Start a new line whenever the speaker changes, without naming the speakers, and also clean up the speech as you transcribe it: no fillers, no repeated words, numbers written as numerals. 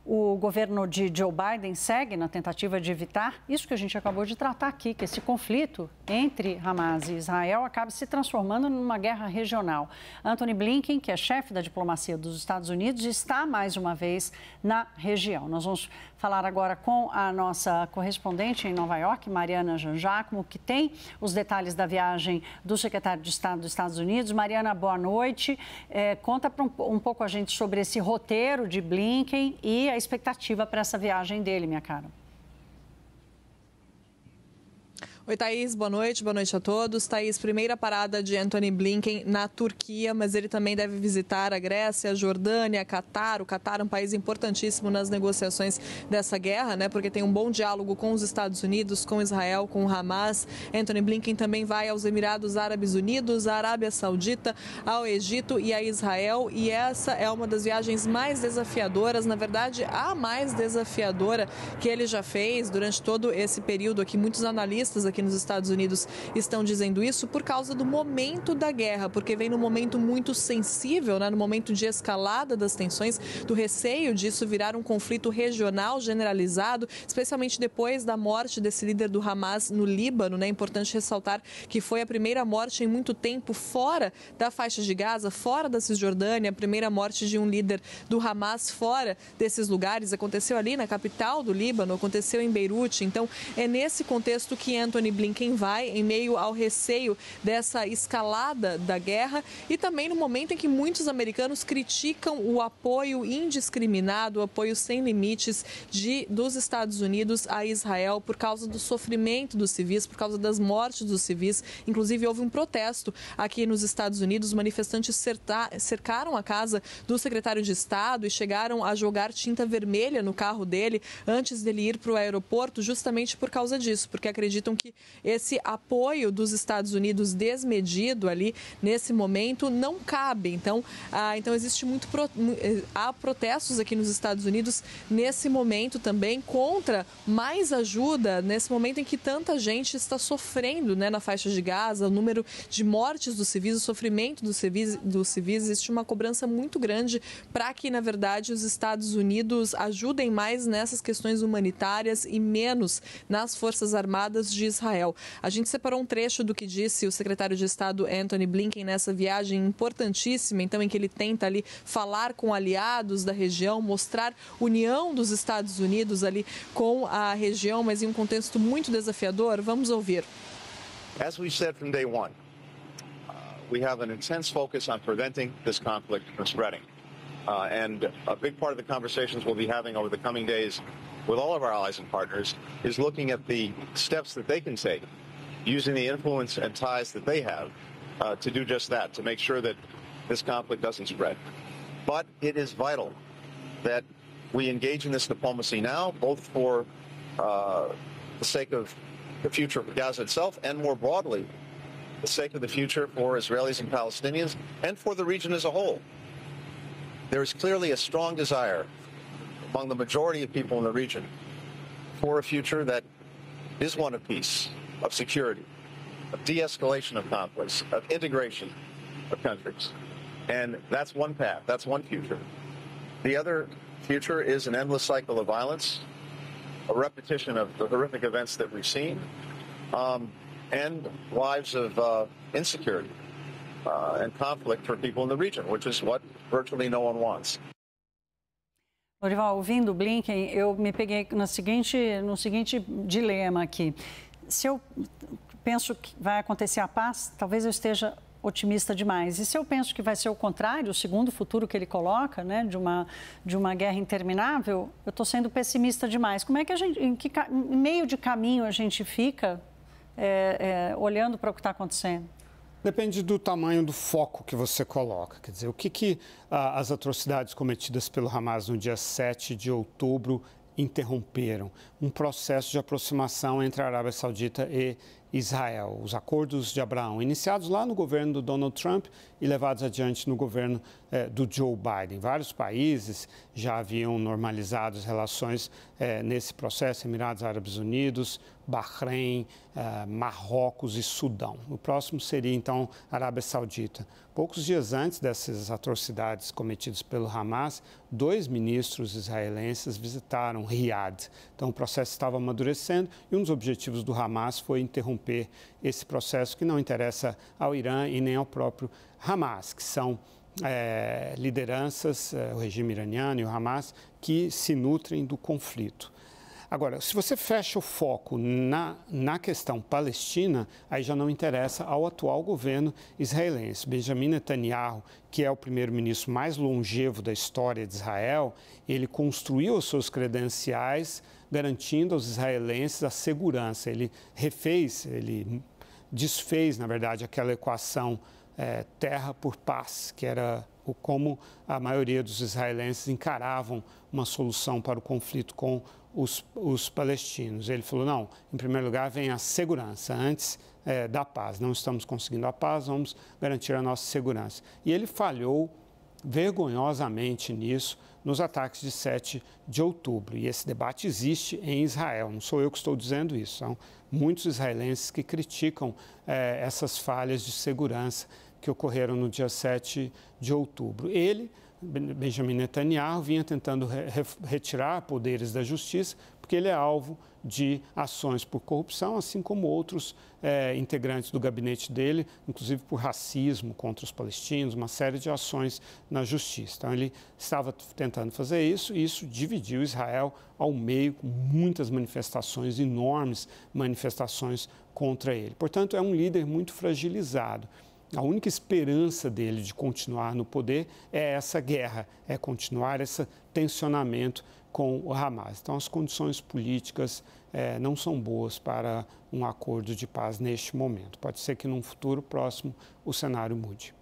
O governo de Joe Biden segue na tentativa de evitar isso que a gente acabou de tratar aqui, que esse conflito entre Hamas e Israel acabe se transformando numa guerra regional. Antony Blinken, que é chefe da diplomacia dos Estados Unidos, está mais uma vez na região. Nós vamos falar agora com a nossa correspondente em Nova York, Mariana Jean Giacomo, que tem os detalhes da viagem do secretário de Estado dos Estados Unidos. Mariana, boa noite. Conta um pouco a gente sobre esse roteiro de Blinken e a expectativa para essa viagem dele, minha cara.
Oi, Thaís, boa noite a todos. Thaís, primeira parada de Antony Blinken na Turquia, mas ele também deve visitar a Grécia, a Jordânia, Catar. O Catar é um país importantíssimo nas negociações dessa guerra, né? Porque tem um bom diálogo com os Estados Unidos, com Israel, com o Hamas. Antony Blinken também vai aos Emirados Árabes Unidos, à Arábia Saudita, ao Egito e a Israel. E essa é uma das viagens mais desafiadoras, na verdade, a mais desafiadora que ele já fez durante todo esse período aqui. Muitos analistas aqui nos Estados Unidos estão dizendo isso por causa do momento da guerra, porque vem num momento muito sensível, né? No momento de escalada das tensões, do receio disso virar um conflito regional generalizado, especialmente depois da morte desse líder do Hamas no Líbano, né? É importante ressaltar que foi a primeira morte em muito tempo fora da faixa de Gaza, fora da Cisjordânia, a primeira morte de um líder do Hamas fora desses lugares. Aconteceu ali na capital do Líbano, aconteceu em Beirute. Então, é nesse contexto que Antony Blinken vai, em meio ao receio dessa escalada da guerra e também no momento em que muitos americanos criticam o apoio indiscriminado, o apoio sem limites dos Estados Unidos a Israel por causa do sofrimento dos civis, por causa das mortes dos civis. Inclusive, houve um protesto aqui nos Estados Unidos. Os manifestantes cercaram a casa do secretário de Estado e chegaram a jogar tinta vermelha no carro dele antes dele ir para o aeroporto, justamente por causa disso, porque acreditam que esse apoio dos Estados Unidos desmedido ali nesse momento não cabe. Então existe há protestos aqui nos Estados Unidos nesse momento também contra mais ajuda, nesse momento em que tanta gente está sofrendo, né, na faixa de Gaza, o número de mortes dos civis, o sofrimento dos civis, existe uma cobrança muito grande para que, na verdade, os Estados Unidos ajudem mais nessas questões humanitárias e menos nas Forças Armadas de Israel. A gente separou um trecho do que disse o secretário de Estado Antony Blinken nessa viagem importantíssima, então, em que ele tenta ali falar com aliados da região, mostrar união dos Estados Unidos ali com a região, mas em um contexto muito desafiador. Vamos ouvir.
As we said from day one, we have an intense focus on preventing this conflict from spreading. And a big part of the conversations we'll be having over the coming days with all of our allies and partners is looking at the steps that they can take, using the influence and ties that they have to do just that, to make sure that this conflict doesn't spread. But it is vital that we engage in this diplomacy now, both for the sake of the future of Gaza itself and more broadly, the sake of the future for Israelis and Palestinians and for the region as a whole. There is clearly a strong desire among the majority of people in the region for a future that is one of peace, of security, of de-escalation of conflicts, of integration of countries. And that's one path, that's one future. The other future is an endless cycle of violence, a repetition of the horrific events that we've seen, and lives of insecurity and conflict for people in the region, which is what virtually no one wants.
Lorival, ouvindo o Blinken, eu me peguei no seguinte dilema aqui. Se eu penso que vai acontecer a paz, talvez eu esteja otimista demais. E se eu penso que vai ser o contrário, o segundo futuro que ele coloca, né, de uma guerra interminável, eu estou sendo pessimista demais. Como é que a gente, em meio de caminho a gente fica olhando para o que está acontecendo?
Depende do tamanho do foco que você coloca. Quer dizer, o que as atrocidades cometidas pelo Hamas no dia 7 de outubro interromperam? Um processo de aproximação entre a Arábia Saudita e Israel. Os acordos de Abraão, iniciados lá no governo do Donald Trump e levados adiante no governo do Joe Biden. Vários países já haviam normalizado as relações nesse processo, Emirados Árabes Unidos, Bahrein, Marrocos e Sudão. O próximo seria, então, a Arábia Saudita. Poucos dias antes dessas atrocidades cometidas pelo Hamas, 2 ministros israelenses visitaram Riad. Então, o processo estava amadurecendo e um dos objetivos do Hamas foi interromper esse processo que não interessa ao Irã e nem ao próprio Hamas, que são lideranças, o regime iraniano e o Hamas, que se nutrem do conflito. Agora, se você fecha o foco na questão palestina, aí já não interessa ao atual governo israelense. Benjamin Netanyahu, que é o primeiro-ministro mais longevo da história de Israel, ele construiu as suas credenciais garantindo aos israelenses a segurança. Ele desfez, na verdade, aquela equação terra por paz, que era como a maioria dos israelenses encaravam uma solução para o conflito com os palestinos. Ele falou, não, em primeiro lugar vem a segurança, antes da paz. Não estamos conseguindo a paz, vamos garantir a nossa segurança. E ele falhou vergonhosamente nisso nos ataques de 7 de outubro. E esse debate existe em Israel, não sou eu que estou dizendo isso, são muitos israelenses que criticam essas falhas de segurança que ocorreram no dia 7 de outubro. Ele, Benjamin Netanyahu, vinha tentando retirar poderes da justiça, porque ele é alvo de ações por corrupção, assim como outros integrantes do gabinete dele, inclusive por racismo contra os palestinos, uma série de ações na justiça. Então, ele estava tentando fazer isso e isso dividiu Israel ao meio, com muitas manifestações, enormes manifestações contra ele. Portanto, é um líder muito fragilizado. A única esperança dele de continuar no poder é essa guerra, é continuar esse tensionamento com o Hamas. Então, as condições políticas não são boas para um acordo de paz neste momento. Pode ser que num futuro próximo o cenário mude.